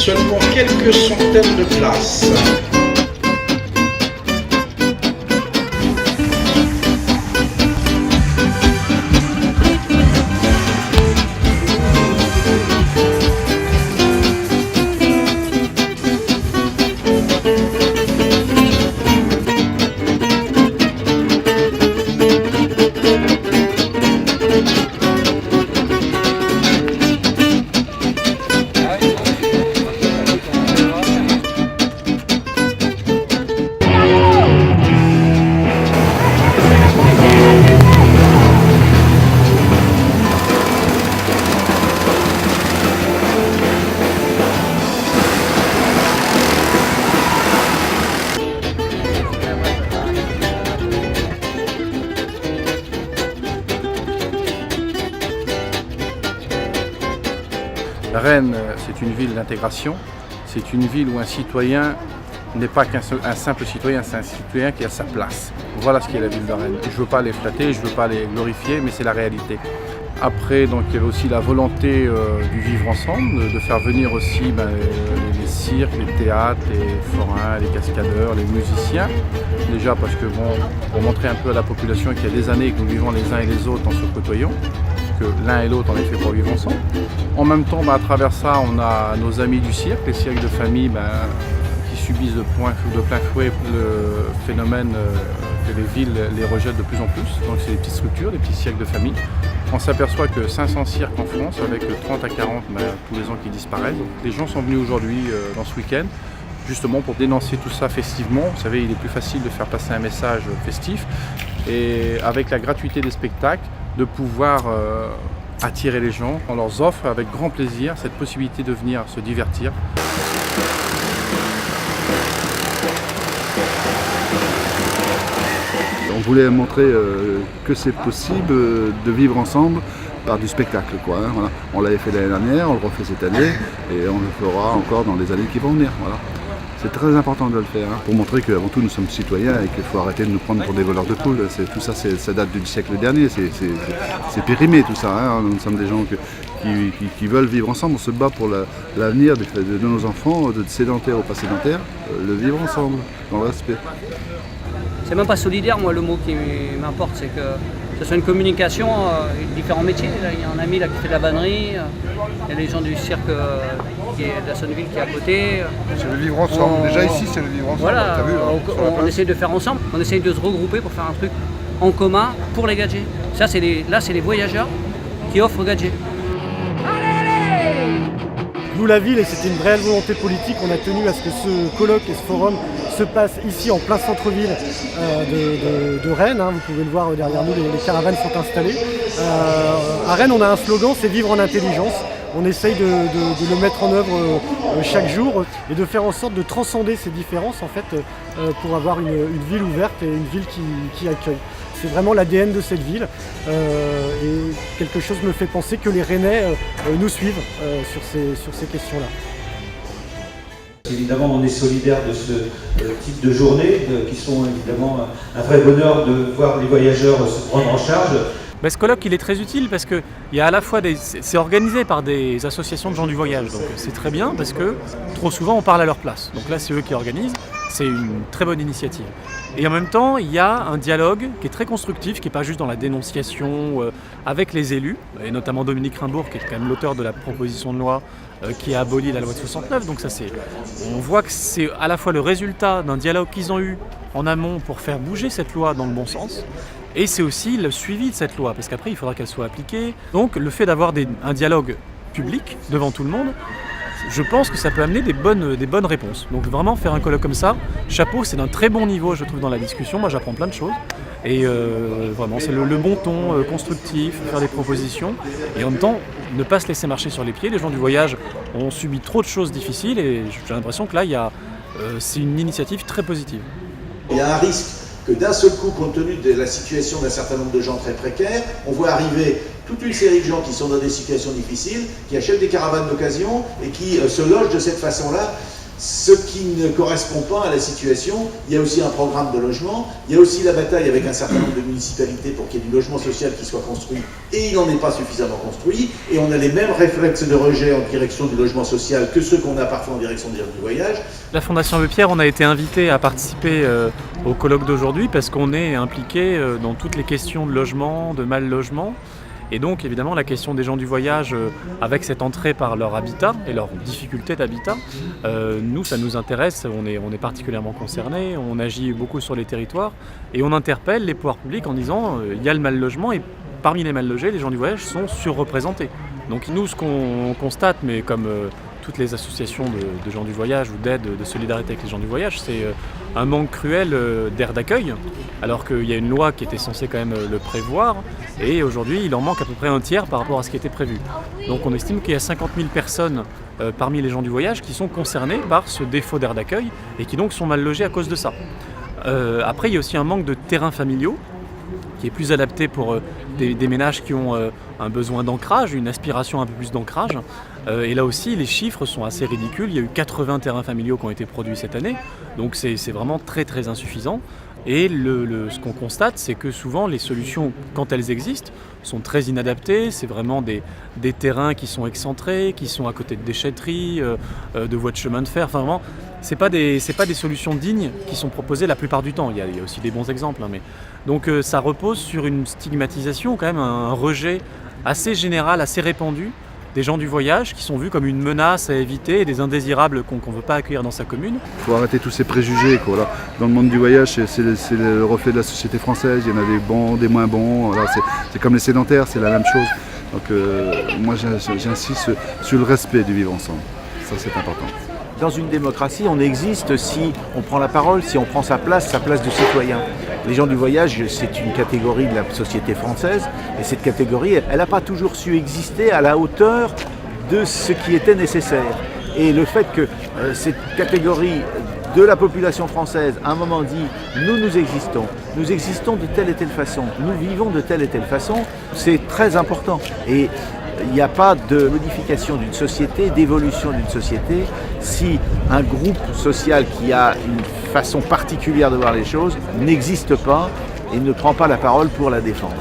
seulement quelques centaines de places. Rennes, c'est une ville d'intégration, c'est une ville où un citoyen n'est pas qu'un simple citoyen, c'est un citoyen qui a sa place. Voilà ce qu'est la ville de Rennes. Je ne veux pas les flatter, je ne veux pas les glorifier, mais c'est la réalité. Après, donc, il y avait aussi la volonté du vivre ensemble, de faire venir aussi les cirques, les théâtres, les forains, les cascadeurs, les musiciens. Déjà parce que bon, pour montrer un peu à la population qu'il y a des années que nous vivons les uns et les autres en se côtoyant, que l'un et l'autre en est fait pour vivre ensemble. En même temps, à travers ça, on a nos amis du cirque, les cirques de famille qui subissent de plein fouet le phénomène que les villes les rejettent de plus en plus. Donc c'est des petites structures, des petits cirques de famille. On s'aperçoit que 500 cirques en France, avec 30 à 40 tous les ans qui disparaissent. Donc, les gens sont venus aujourd'hui, dans ce week-end, justement pour dénoncer tout ça festivement. Vous savez, il est plus facile de faire passer un message festif. Et avec la gratuité des spectacles, de pouvoir attirer les gens. On leur offre avec grand plaisir cette possibilité de venir se divertir. On voulait montrer que c'est possible de vivre ensemble par du spectacle, quoi, hein, voilà. On l'avait fait l'année dernière, on le refait cette année et on le fera encore dans les années qui vont venir. Voilà. C'est très important de le faire, hein, pour montrer qu'avant tout nous sommes citoyens et qu'il faut arrêter de nous prendre pour des voleurs de poules. Tout ça, ça date du siècle dernier, c'est périmé tout ça. Hein. Nous sommes des gens qui veulent vivre ensemble, on se bat pour l'avenir de nos enfants, de sédentaires ou pas sédentaires, le vivre ensemble, dans le respect. C'est même pas solidaire, moi, le mot qui m'importe, c'est que ce soit une communication, différents métiers. Là, il y a un ami là, qui fait de la vannerie, il y a les gens du cirque qui est de la Sonneville qui est à côté. C'est le vivre ensemble. Déjà ici, c'est le vivre ensemble. Voilà, T'as vu, hein, on essaye de faire ensemble, on essaye de se regrouper pour faire un truc en commun pour les gadgets. Ça, c'est les voyageurs qui offrent gadgets. Nous, la ville, et c'était une réelle volonté politique, on a tenu à ce que ce colloque et ce forum se passe ici en plein centre-ville de Rennes. Hein. Vous pouvez le voir derrière nous, les caravanes sont installées. À Rennes, on a un slogan, c'est vivre en intelligence. On essaye de le mettre en œuvre chaque jour et de faire en sorte de transcender ces différences en fait, pour avoir une ville ouverte et une ville qui accueille. C'est vraiment l'ADN de cette ville et quelque chose me fait penser que les Rennais nous suivent sur ces questions-là. Évidemment, on est solidaire de ce type de journées qui sont évidemment un vrai bonheur de voir les voyageurs se prendre en charge. Ce colloque il est très utile parce que il y a à la fois c'est organisé par des associations de gens du voyage, donc c'est très bien parce que trop souvent on parle à leur place. Donc là c'est eux qui organisent, c'est une très bonne initiative. Et en même temps il y a un dialogue qui est très constructif, qui n'est pas juste dans la dénonciation avec les élus, et notamment Dominique Rimbourg qui est quand même l'auteur de la proposition de loi qui a aboli la loi de 69. Donc ça on voit que c'est à la fois le résultat d'un dialogue qu'ils ont eu en amont pour faire bouger cette loi dans le bon sens. Et c'est aussi le suivi de cette loi, parce qu'après il faudra qu'elle soit appliquée. Donc le fait d'avoir un dialogue public devant tout le monde, je pense que ça peut amener des bonnes réponses. Donc vraiment faire un colloque comme ça, chapeau, c'est d'un très bon niveau je trouve dans la discussion, moi j'apprends plein de choses. Et vraiment c'est le bon ton constructif, faire des propositions, et en même temps ne pas se laisser marcher sur les pieds. Les gens du voyage ont subi trop de choses difficiles et j'ai l'impression que là c'est une initiative très positive. Il y a un risque que d'un seul coup, compte tenu de la situation d'un certain nombre de gens très précaires, on voit arriver toute une série de gens qui sont dans des situations difficiles, qui achètent des caravanes d'occasion et qui se logent de cette façon-là. Ce qui ne correspond pas à la situation. Il y a aussi un programme de logement, il y a aussi la bataille avec un certain nombre de municipalités pour qu'il y ait du logement social qui soit construit, et il n'en est pas suffisamment construit, et on a les mêmes réflexes de rejet en direction du logement social que ceux qu'on a parfois en direction du voyage. La Fondation Abbé Pierre, on a été invité à participer au colloque d'aujourd'hui parce qu'on est impliqué dans toutes les questions de logement, de mal logement. Et donc évidemment la question des gens du voyage avec cette entrée par leur habitat et leur difficulté d'habitat, nous ça nous intéresse, on est particulièrement concernés, on agit beaucoup sur les territoires et on interpelle les pouvoirs publics en disant il y a le mal logement et parmi les mal logés, les gens du voyage sont surreprésentés. Donc nous ce qu'on constate, mais comme toutes les associations de gens du voyage ou d'aide, de solidarité avec les gens du voyage, c'est un manque cruel d'aires d'accueil, alors qu'il y a une loi qui était censée quand même le prévoir, et aujourd'hui il en manque à peu près un tiers par rapport à ce qui était prévu. Donc on estime qu'il y a 50 000 personnes parmi les gens du voyage qui sont concernées par ce défaut d'aires d'accueil et qui donc sont mal logées à cause de ça. Après il y a aussi un manque de terrains familiaux, qui est plus adapté pour des ménages qui ont un besoin d'ancrage, une aspiration un peu plus d'ancrage. Et là aussi, les chiffres sont assez ridicules. Il y a eu 80 terrains familiaux qui ont été produits cette année, donc c'est vraiment très très insuffisant. Et ce qu'on constate, c'est que souvent les solutions, quand elles existent, sont très inadaptées. C'est vraiment des terrains qui sont excentrés, qui sont à côté de déchetteries, de voies de chemin de fer. Enfin vraiment, c'est pas des solutions dignes qui sont proposées la plupart du temps. Il y a aussi des bons exemples, hein, mais donc ça repose sur une stigmatisation, quand même un rejet assez général, assez répandu des gens du voyage qui sont vus comme une menace à éviter et des indésirables qu'on ne veut pas accueillir dans sa commune. Il faut arrêter tous ces préjugés. Voilà. Dans le monde du voyage, c'est le reflet de la société française. Il y en a des bons, des moins bons. Voilà. C'est comme les sédentaires, c'est la même chose. Donc moi j'insiste sur le respect du vivre ensemble. Ça c'est important. Dans une démocratie, on existe si on prend la parole, si on prend sa place de citoyen. Les gens du voyage, c'est une catégorie de la société française, et cette catégorie, elle n'a pas toujours su exister à la hauteur de ce qui était nécessaire. Et le fait que cette catégorie de la population française, à un moment dit « nous existons de telle et telle façon, nous vivons de telle et telle façon », c'est très important. Et il n'y a pas de modification d'une société, d'évolution d'une société, si un groupe social qui a une façon particulière de voir les choses n'existe pas et ne prend pas la parole pour la défendre.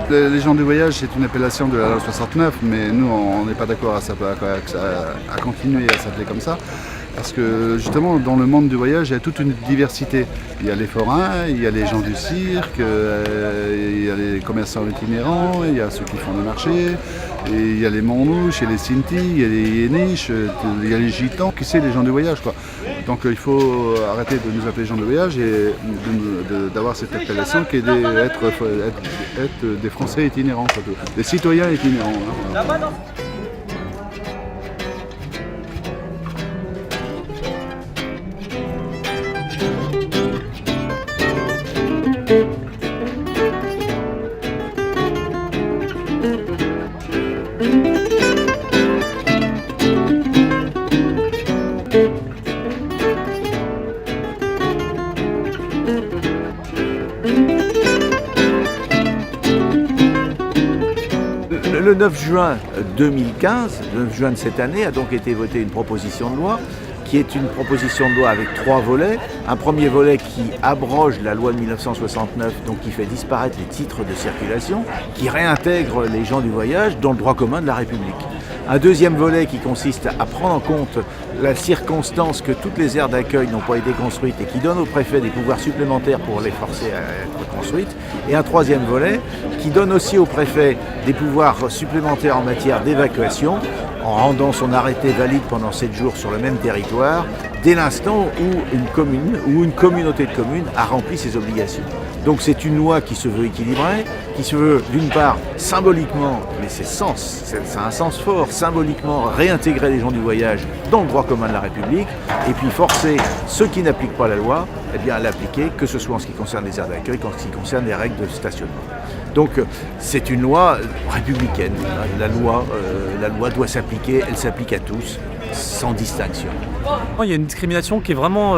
Les gens du voyage, c'est une appellation de la loi 69, mais nous, on n'est pas d'accord à continuer à s'appeler comme ça. Parce que justement, dans le monde du voyage, il y a toute une diversité. Il y a les forains, il y a les gens du cirque, il y a les commerçants itinérants, il y a ceux qui font le marché, et il y a les Montmouches, il y a les Sinti, il y a les Yéniches, il y a les Gitans. Qui c'est les gens du voyage, quoi. Donc il faut arrêter de nous appeler gens du voyage et d'avoir cette appellation qui est d'être des Français itinérants, surtout. Des citoyens itinérants. Hein, voilà. Le 9 juin 2015, le 9 juin de cette année, a donc été votée une proposition de loi qui est une proposition de loi avec 3 volets. Un premier volet qui abroge la loi de 1969, donc qui fait disparaître les titres de circulation, qui réintègre les gens du voyage dans le droit commun de la République. Un deuxième volet qui consiste à prendre en compte la circonstance que toutes les aires d'accueil n'ont pas été construites et qui donne au préfet des pouvoirs supplémentaires pour les forcer à être construites. Et un troisième volet qui donne aussi au préfet des pouvoirs supplémentaires en matière d'évacuation en rendant son arrêté valide pendant 7 jours sur le même territoire dès l'instant où une commune ou une communauté de communes a rempli ses obligations. Donc c'est une loi qui se veut équilibrée, qui se veut d'une part symboliquement, mais ça a un sens fort, symboliquement réintégrer les gens du voyage dans le droit commun de la République et puis forcer ceux qui n'appliquent pas la loi à l'appliquer, que ce soit en ce qui concerne les aires d'accueil, qu'en ce qui concerne les règles de stationnement. Donc c'est une loi républicaine. La loi doit s'appliquer, elle s'applique à tous, sans distinction. Il y a une discrimination qui est vraiment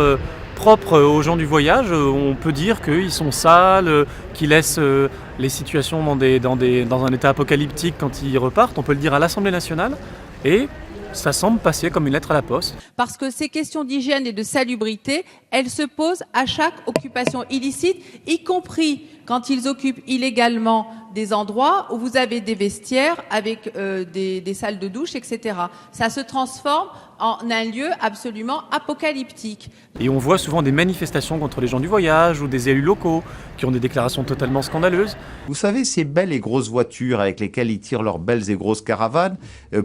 propre aux gens du voyage. On peut dire qu'ils sont sales, qu'ils laissent les situations dans un état apocalyptique quand ils repartent. On peut le dire à l'Assemblée nationale. Et ça semble passer comme une lettre à la poste. Parce que ces questions d'hygiène et de salubrité, elles se posent à chaque occupation illicite, y compris quand ils occupent illégalement des endroits où vous avez des vestiaires avec des salles de douche, etc. Ça se transforme en un lieu absolument apocalyptique. Et on voit souvent des manifestations contre les gens du voyage ou des élus locaux qui ont des déclarations totalement scandaleuses. Vous savez, ces belles et grosses voitures avec lesquelles ils tirent leurs belles et grosses caravanes,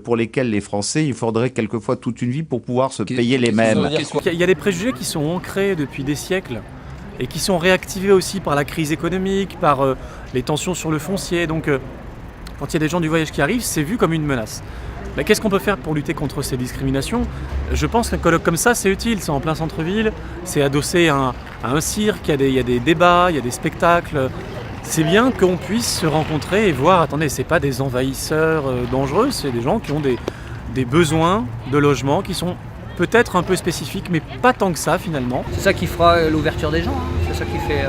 pour lesquelles les Français, il faudrait quelquefois toute une vie pour pouvoir se payer les mêmes. Il y a des préjugés qui sont ancrés depuis des siècles et qui sont réactivés aussi par la crise économique, par les tensions sur le foncier. Donc quand il y a des gens du voyage qui arrivent, c'est vu comme une menace. Mais qu'est-ce qu'on peut faire pour lutter contre ces discriminations ? Je pense qu'un colloque comme ça, c'est utile, c'est en plein centre-ville, c'est adossé à un cirque, il y a des débats, il y a des spectacles. C'est bien qu'on puisse se rencontrer et voir, attendez, c'est pas des envahisseurs dangereux, c'est des gens qui ont des besoins de logement qui sont peut-être un peu spécifiques, mais pas tant que ça finalement. C'est ça qui fera l'ouverture des gens, hein. C'est ça qui fait...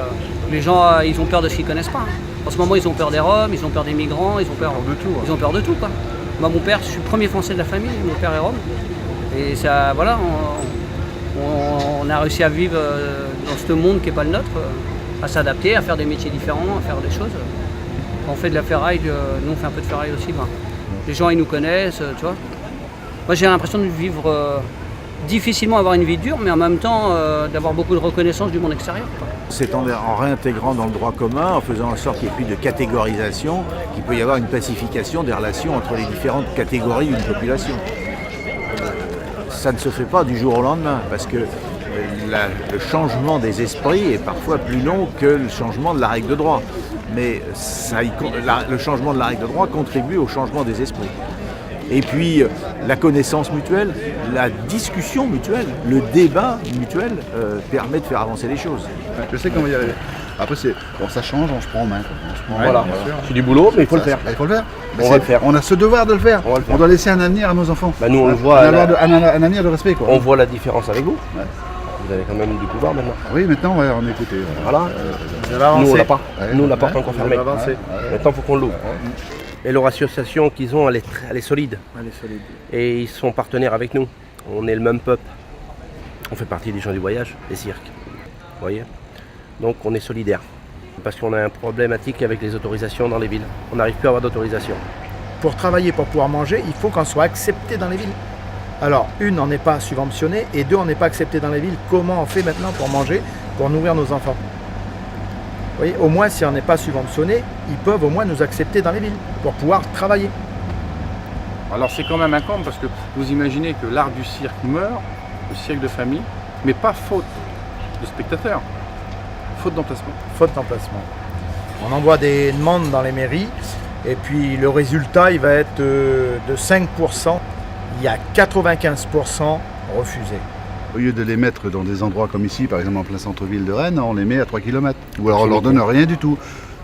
les gens, ils ont peur de ce qu'ils connaissent pas. Hein. En ce moment, ils ont peur des Roms, ils ont peur des migrants, ils ont peur de tout. Ils ont peur de tout, quoi. Moi, mon père, je suis le premier Français de la famille, mon père est Rome. Et ça, voilà, on a réussi à vivre dans ce monde qui n'est pas le nôtre, à s'adapter, à faire des métiers différents, à faire des choses. Quand on fait de la ferraille, nous on fait un peu de ferraille aussi. Ben, les gens, ils nous connaissent, tu vois. Moi, j'ai l'impression de vivre difficilement, avoir une vie dure, mais en même temps d'avoir beaucoup de reconnaissance du monde extérieur, quoi. C'est en réintégrant dans le droit commun, en faisant en sorte qu'il n'y ait plus de catégorisation, qu'il peut y avoir une pacification des relations entre les différentes catégories d'une population. Ça ne se fait pas du jour au lendemain, parce que le changement des esprits est parfois plus long que le changement de la règle de droit. Mais le changement de la règle de droit contribue au changement des esprits. Et puis la connaissance mutuelle, la discussion mutuelle, le débat mutuel permet de faire avancer les choses. Je sais qu'on va y arriver. Après, ça change, on se prend en main. Voilà, c'est du boulot, mais il faut le faire. Il faut le faire. On va le faire. On a ce devoir de le faire. On doit laisser un avenir à nos enfants. Bah nous, on le voit. Un avenir de respect, quoi. On voit la différence avec vous. Ouais. Vous avez quand même du pouvoir maintenant. Oui, maintenant, ouais, on est écouté. Voilà. Nous, on l'a pas. Nous, on n'a pas encore fermé. Maintenant, il faut qu'on l'ouvre. Et leur association qu'ils ont, elle est solide. Elle est solide. Et ils sont partenaires avec nous. On est le même peuple. On fait partie des gens du voyage, des cirques. Vous voyez ? Donc on est solidaires. Parce qu'on a un problématique avec les autorisations dans les villes. On n'arrive plus à avoir d'autorisation. Pour travailler, pour pouvoir manger, il faut qu'on soit accepté dans les villes. Alors, une, on n'est pas subventionné, et deux, on n'est pas accepté dans les villes. Comment on fait maintenant pour manger, pour nourrir nos enfants ? Vous voyez, au moins, si on n'est pas subventionné, ils peuvent au moins nous accepter dans les villes pour pouvoir travailler. Alors c'est quand même un comble parce que vous imaginez que l'art du cirque meurt, le cirque de famille, mais pas faute de spectateurs, faute d'emplacement. Faute d'emplacement. On envoie des demandes dans les mairies et puis le résultat, il va être de 5%. Il y a 95% refusés. Au lieu de les mettre dans des endroits comme ici, par exemple en plein centre-ville de Rennes, on les met à 3 km. Ou alors on leur donne rien du tout.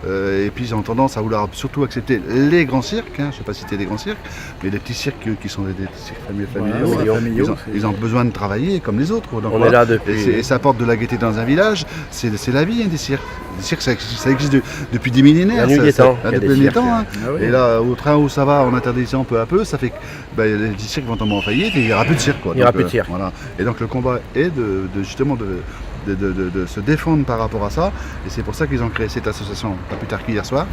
Et puis ils ont tendance à vouloir surtout accepter les grands cirques, je ne sais pas citer des grands cirques, mais des petits cirques qui sont des cirques familiaux. Ils ont besoin de travailler comme les autres. Donc, on est là depuis... Et ça apporte de la gaieté dans un village, c'est la vie des cirques. Les cirques, ça existe depuis des millénaires. Depuis des temps. Et là, au train où ça va, en interdisant peu à peu, ça fait que les petits cirques vont tomber en faillite et il n'y aura plus de cirque. Il n'y aura plus de cirque. Voilà. Et donc le combat est justement de se défendre par rapport à ça, et c'est pour ça qu'ils ont créé cette association, pas plus tard qu'hier soir,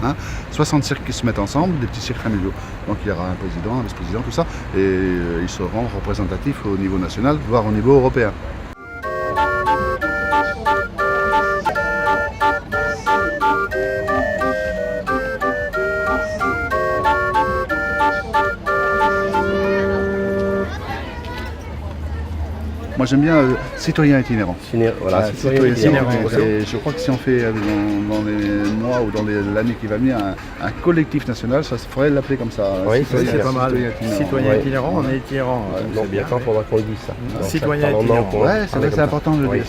60 cirques qui se mettent ensemble, des petits cirques familiaux. Donc il y aura un président, un vice-président, tout ça, et ils seront représentatifs au niveau national, voire au niveau européen. Moi j'aime bien citoyen itinérant. Voilà, citoyen itinérant. Et je crois que si on fait dans les mois ou dans l'année qui va venir un collectif national, ça faudrait l'appeler comme ça. Oui, c'est pas mal. Citoyen itinérant, on est itinérant. Donc bientôt il faudra qu'on le dise ça. Citoyen itinérant. Ouais, c'est vrai que c'est important de le dire.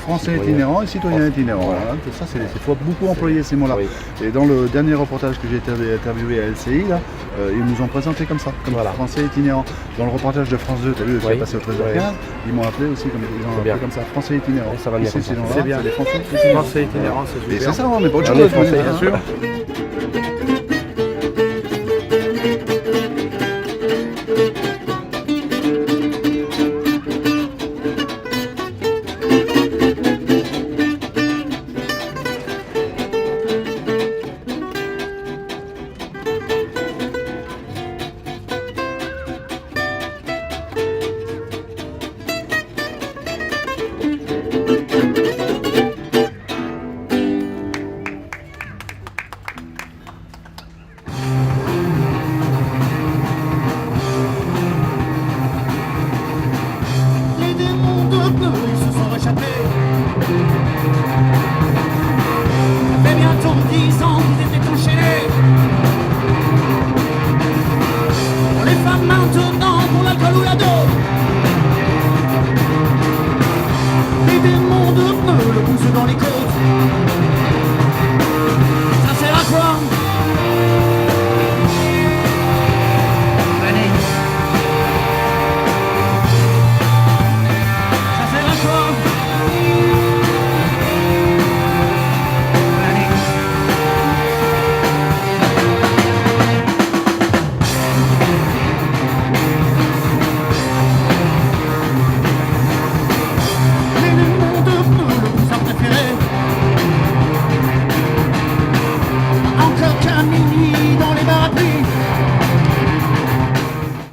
Français itinérant et citoyen itinérant. Ça, il faut beaucoup employer ces mots-là. Et dans le dernier reportage que j'ai interviewé à LCI, là, ils nous ont présenté comme ça, comme Français itinérant. Dans le reportage de France 2, tu as vu, qui est passé au 13h15, ils m'ont appelé aussi comme ça, Français itinérant. Ça va bien. C'est bien. Les Français itinérants, c'est ça, on n'est pas autre chose. Bien sûr.